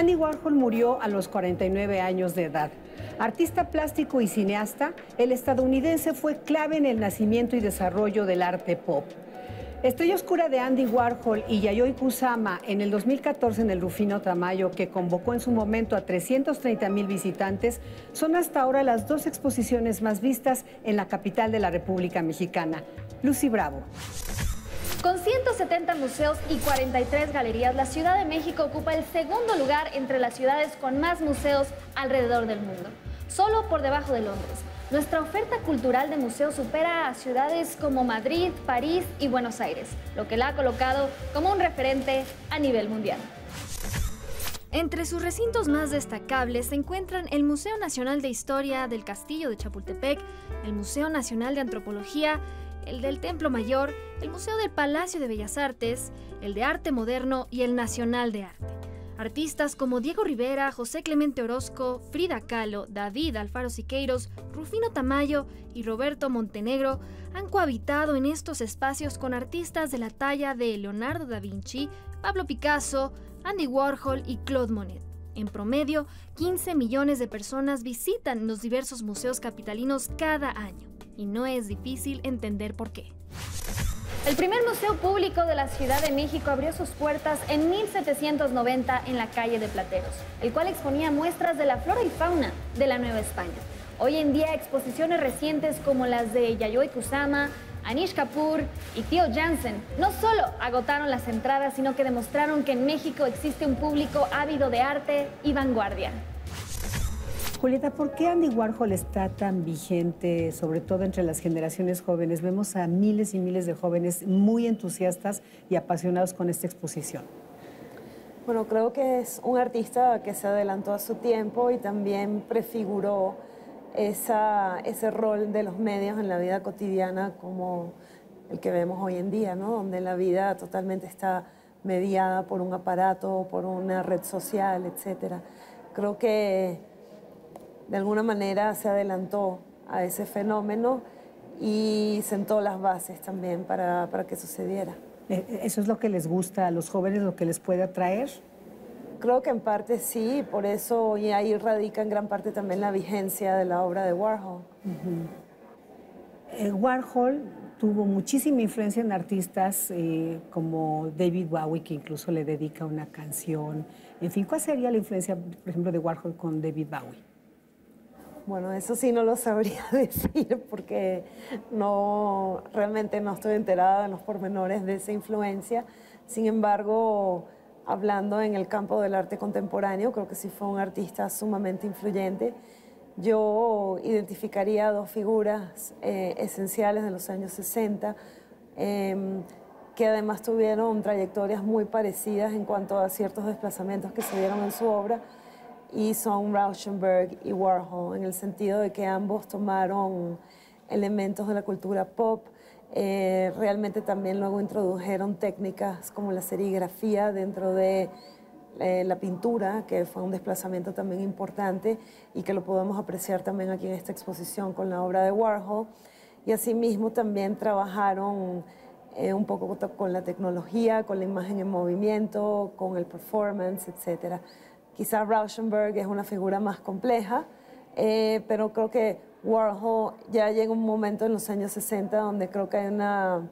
Andy Warhol murió a los 49 años de edad. Artista plástico y cineasta, el estadounidense fue clave en el nacimiento y desarrollo del arte pop. Estrella Oscura de Andy Warhol y Yayoi Kusama en el 2014 en el Rufino Tamayo, que convocó en su momento a 330,000 visitantes, son hasta ahora las dos exposiciones más vistas en la capital de la República Mexicana. Lucy Bravo. Con 170 museos y 43 galerías, la Ciudad de México ocupa el segundo lugar entre las ciudades con más museos alrededor del mundo, solo por debajo de Londres. Nuestra oferta cultural de museos supera a ciudades como Madrid, París y Buenos Aires, lo que la ha colocado como un referente a nivel mundial. Entre sus recintos más destacables se encuentran el Museo Nacional de Historia del Castillo de Chapultepec, el Museo Nacional de Antropología, el del Templo Mayor, el Museo del Palacio de Bellas Artes, el de Arte Moderno y el Nacional de Arte. Artistas como Diego Rivera, José Clemente Orozco, Frida Kahlo, David Alfaro Siqueiros, Rufino Tamayo y Roberto Montenegro han cohabitado en estos espacios con artistas de la talla de Leonardo da Vinci, Pablo Picasso, Andy Warhol y Claude Monet. En promedio, 15 millones de personas visitan los diversos museos capitalinos cada año, y no es difícil entender por qué. El primer museo público de la Ciudad de México abrió sus puertas en 1790 en la calle de Plateros, el cual exponía muestras de la flora y fauna de la Nueva España. Hoy en día, exposiciones recientes como las de Yayoi Kusama, Anish Kapoor y Theo Jansen no solo agotaron las entradas, sino que demostraron que en México existe un público ávido de arte y vanguardia. Julieta, ¿por qué Andy Warhol está tan vigente, sobre todo entre las generaciones jóvenes? Vemos a miles y miles de jóvenes muy entusiastas y apasionados con esta exposición. Bueno, creo que es un artista que se adelantó a su tiempo y también prefiguró ese rol de los medios en la vida cotidiana como el que vemos hoy en día, ¿no? Donde la vida totalmente está mediada por un aparato, por una red social, etc. Creo que de alguna manera se adelantó a ese fenómeno y sentó las bases también para que sucediera. ¿Eso es lo que les gusta a los jóvenes, lo que les puede atraer? Creo que en parte sí, por eso y ahí radica en gran parte también la vigencia de la obra de Warhol. Warhol tuvo muchísima influencia en artistas como David Bowie, que incluso le dedica una canción. En fin, ¿cuál sería la influencia, por ejemplo, de Warhol con David Bowie? Bueno, eso sí no lo sabría decir porque realmente no estoy enterada de los pormenores de esa influencia. Sin embargo, hablando en el campo del arte contemporáneo, creo que sí fue un artista sumamente influyente. Yo identificaría dos figuras esenciales de los años 60, que además tuvieron trayectorias muy parecidas en cuanto a ciertos desplazamientos que se dieron en su obra, y son Rauschenberg y Warhol, en el sentido de que ambos tomaron elementos de la cultura pop, realmente también luego introdujeron técnicas como la serigrafía dentro de la pintura, que fue un desplazamiento también importante y que lo podemos apreciar también aquí en esta exposición con la obra de Warhol. Y asimismo también trabajaron un poco con la tecnología, con la imagen en movimiento, con el performance, etc. Quizás Rauschenberg es una figura más compleja, pero creo que Warhol ya llega un momento en los años 60 donde creo que hay una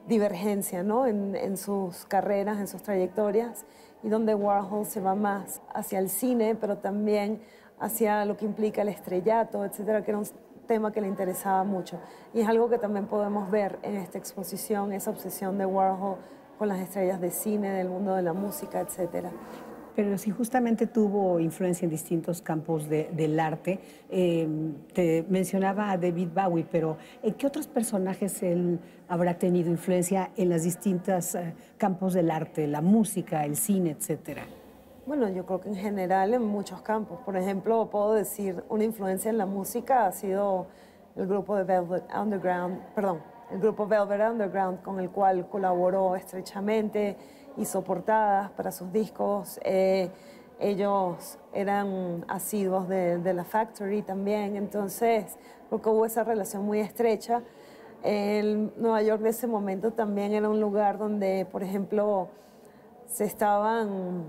divergencia, ¿no? en sus carreras, en sus trayectorias, y donde Warhol se va más hacia el cine, pero también hacia lo que implica el estrellato, etcétera, que era un tema que le interesaba mucho. Y es algo que también podemos ver en esta exposición, esa obsesión de Warhol con las estrellas de cine, del mundo de la música, etcétera. Pero si justamente tuvo influencia en distintos campos del arte, te mencionaba a David Bowie, pero ¿en qué otros personajes él habrá tenido influencia en los distintos campos del arte, la música, el cine, etcétera? Bueno, yo creo que en general en muchos campos. Por ejemplo, puedo decir una influencia en la música ha sido el grupo de Velvet Underground, el grupo Velvet Underground, con el cual colaboró estrechamente, hizo portadas para sus discos. Ellos eran asiduos de la Factory también, entonces creo que hubo esa relación muy estrecha. El Nueva York de ese momento también era un lugar donde, por ejemplo, se estaban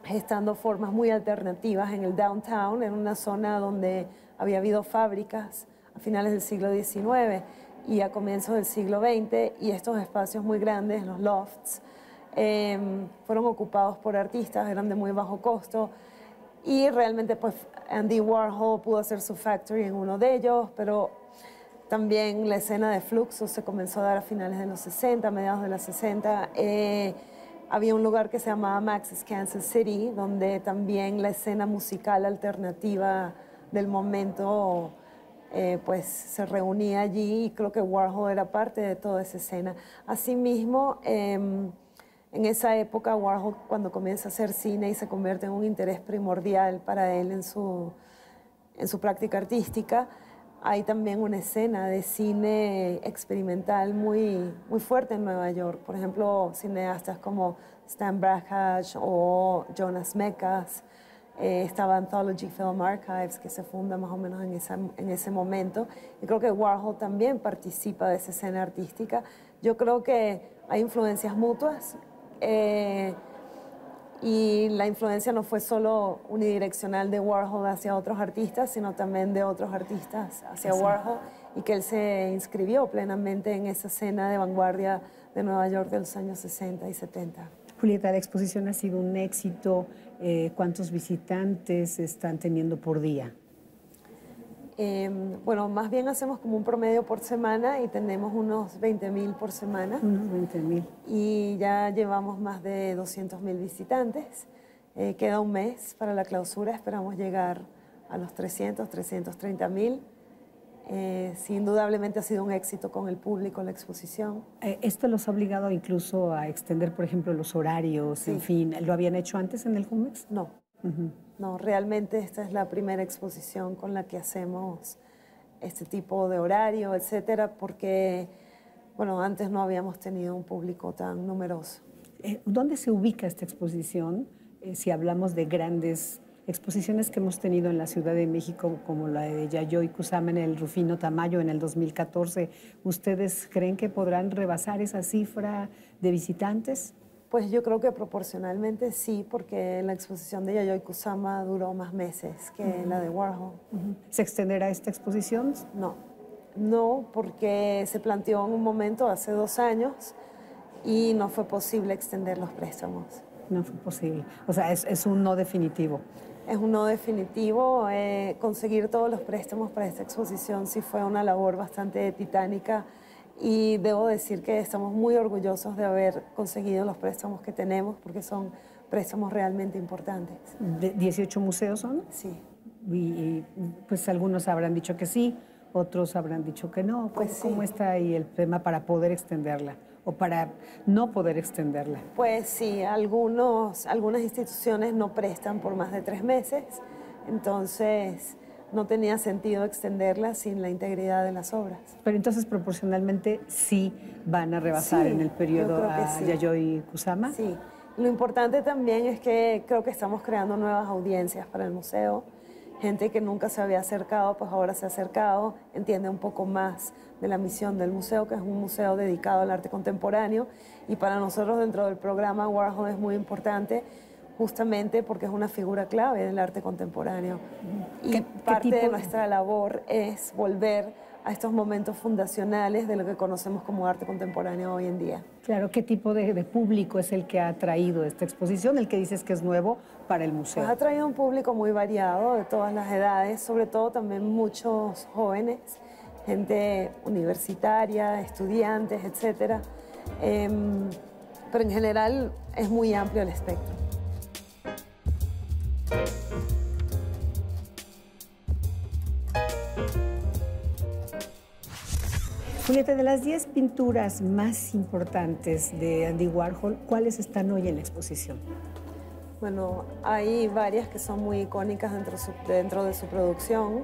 gestando formas muy alternativas en el downtown, en una zona donde había habido fábricas a finales del siglo XIX y a comienzos del siglo XX, y estos espacios muy grandes, los lofts, fueron ocupados por artistas, eran de muy bajo costo, y realmente pues Andy Warhol pudo hacer su factory en uno de ellos, pero también la escena de Fluxus se comenzó a dar a finales de los 60, mediados de los 60. Había un lugar que se llamaba Max's Kansas City, donde también la escena musical alternativa del momento pues se reunía allí, y creo que Warhol era parte de toda esa escena. Asimismo, en esa época Warhol, cuando comienza a hacer cine y se convierte en un interés primordial para él en su práctica artística, hay también una escena de cine experimental muy fuerte en Nueva York. Por ejemplo, cineastas como Stan Brakhage o Jonas Mekas. Estaba Anthology Film Archives, que se funda más o menos en ese momento. Y creo que Warhol también participa de esa escena artística. Yo creo que hay influencias mutuas. Y la influencia no fue solo unidireccional de Warhol hacia otros artistas, sino también de otros artistas hacia Warhol, y que él se inscribió plenamente en esa escena de vanguardia de Nueva York de los años 60 y 70. Julieta, la exposición ha sido un éxito. ¿Cuántos visitantes están teniendo por día? Bueno, más bien hacemos como un promedio por semana y tenemos unos 20.000 por semana. Unos 20.000. Y ya llevamos más de 200.000 visitantes. Queda un mes para la clausura, esperamos llegar a los 330.000. Sí, indudablemente ha sido un éxito con el público la exposición. ¿Esto los ha obligado incluso a extender, por ejemplo, los horarios? Sí. En fin, ¿lo habían hecho antes en el Jumex? No. No, realmente esta es la primera exposición con la que hacemos este tipo de horario, etcétera, porque, bueno, antes no habíamos tenido un público tan numeroso. ¿Dónde se ubica esta exposición? Si hablamos de grandes exposiciones que hemos tenido en la Ciudad de México, como la de Yayoi Kusama en el Rufino Tamayo en el 2014, ¿ustedes creen que podrán rebasar esa cifra de visitantes? Pues yo creo que proporcionalmente sí, porque la exposición de Yayoi Kusama duró más meses que la de Warhol. ¿Se extenderá esta exposición? No, porque se planteó en un momento hace 2 años y no fue posible extender los préstamos. No fue posible. O sea, es un no definitivo. Es un no definitivo. Conseguir todos los préstamos para esta exposición sí fue una labor bastante titánica. Y debo decir que estamos muy orgullosos de haber conseguido los préstamos que tenemos, porque son préstamos realmente importantes. ¿18 museos son? Sí. Y pues algunos habrán dicho que sí, otros habrán dicho que no. Pues sí. ¿Cómo está ahí el tema para poder extenderla o para no poder extenderla? Pues sí, algunas instituciones no prestan por más de 3 meses, entonces no tenía sentido extenderla sin la integridad de las obras. Pero entonces proporcionalmente sí van a rebasar en el periodo a Yayoi Kusama. Sí, lo importante también es que creo que estamos creando nuevas audiencias para el museo. Gente que nunca se había acercado, pues ahora se ha acercado, entiende un poco más de la misión del museo, que es un museo dedicado al arte contemporáneo, y para nosotros dentro del programa Warhol es muy importante, justamente porque es una figura clave del arte contemporáneo. Y parte de nuestra labor es volver a estos momentos fundacionales de lo que conocemos como arte contemporáneo hoy en día. Claro, ¿qué tipo de público es el que ha traído esta exposición, el que dices que es nuevo para el museo? Pues ha traído un público muy variado, de todas las edades, sobre todo también muchos jóvenes, gente universitaria, estudiantes, etcétera. Pero en general es muy amplio el espectro. Julieta, de las 10 pinturas más importantes de Andy Warhol, ¿cuáles están hoy en la exposición? Bueno, hay varias que son muy icónicas dentro de su producción.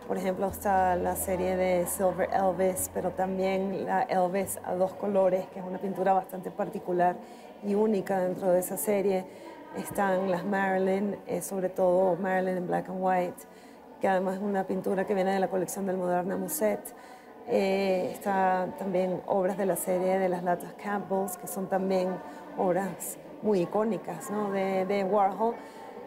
Por ejemplo, está la serie de Silver Elvis, pero también la Elvis a 2 colores, que es una pintura bastante particular y única dentro de esa serie. Están las Marilyn, sobre todo Marilyn en black and white, que además es una pintura que viene de la colección del Moderna Musset. Está también obras de la serie de las latas Campbell's, que son también obras muy icónicas, ¿no? de Warhol.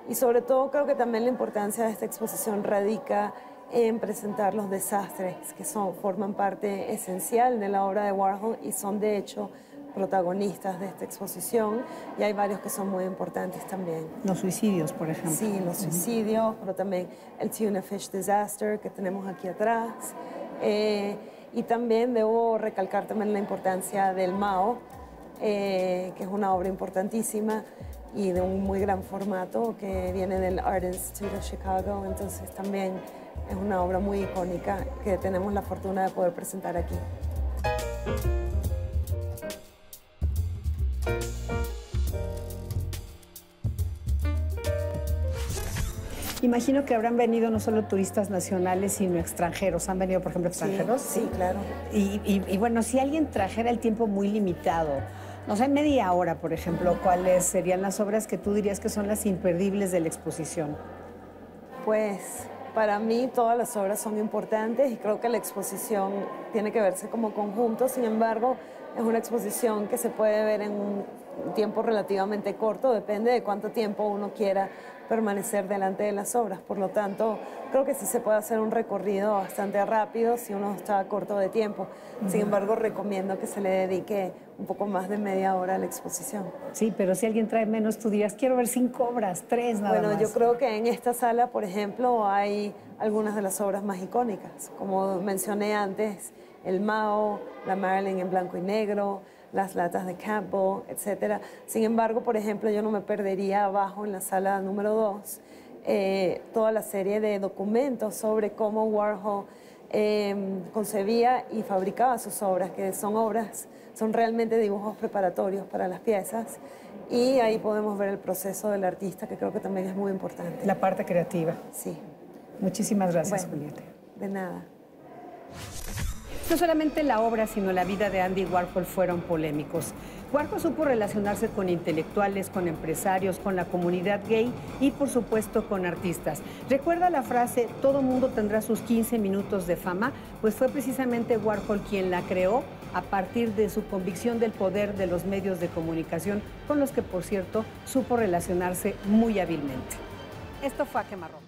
Y sobre todo creo que también la importancia de esta exposición radica en presentar los desastres que forman parte esencial de la obra de Warhol y son de hecho protagonistas de esta exposición, y hay varios que son muy importantes también. Los suicidios, por ejemplo. Sí, los suicidios, pero también el Tuna Fish Disaster que tenemos aquí atrás. Y también debo recalcar también la importancia del Mao, que es una obra importantísima y de un muy gran formato que viene del Art Institute of Chicago, entonces también es una obra muy icónica que tenemos la fortuna de poder presentar aquí. Imagino que habrán venido no solo turistas nacionales, sino extranjeros. ¿Han venido, por ejemplo, extranjeros? Sí, claro. Y bueno, si alguien trajera el tiempo muy limitado, no sé, media hora, por ejemplo, ¿cuáles serían las obras que tú dirías que son las imperdibles de la exposición? Pues para mí todas las obras son importantes y creo que la exposición tiene que verse como conjunto. Sin embargo, es una exposición que se puede ver en un tiempo relativamente corto, depende de cuánto tiempo uno quiera permanecer delante de las obras. Por lo tanto, creo que sí se puede hacer un recorrido bastante rápido si uno está corto de tiempo. Sin embargo, recomiendo que se le dedique un poco más de media hora a la exposición. Sí, pero si alguien trae menos, tú dirías, quiero ver 5 obras, 3 nada más. Bueno, yo creo que en esta sala, por ejemplo, hay algunas de las obras más icónicas. Como mencioné antes, el Mao, la Marilyn en blanco y negro, las latas de Campbell, etc. Sin embargo, por ejemplo, yo no me perdería abajo en la sala número 2 toda la serie de documentos sobre cómo Warhol concebía y fabricaba sus obras, que son realmente dibujos preparatorios para las piezas, y ahí podemos ver el proceso del artista, que creo que también es muy importante. La parte creativa. Sí. Muchísimas gracias, Bueno, Julieta. De nada. No solamente la obra, sino la vida de Andy Warhol fueron polémicos. Warhol supo relacionarse con intelectuales, con empresarios, con la comunidad gay y, por supuesto, con artistas. ¿Recuerda la frase, todo mundo tendrá sus 15 minutos de fama? Pues fue precisamente Warhol quien la creó a partir de su convicción del poder de los medios de comunicación, con los que, por cierto, supo relacionarse muy hábilmente. Esto fue A Quemarropa.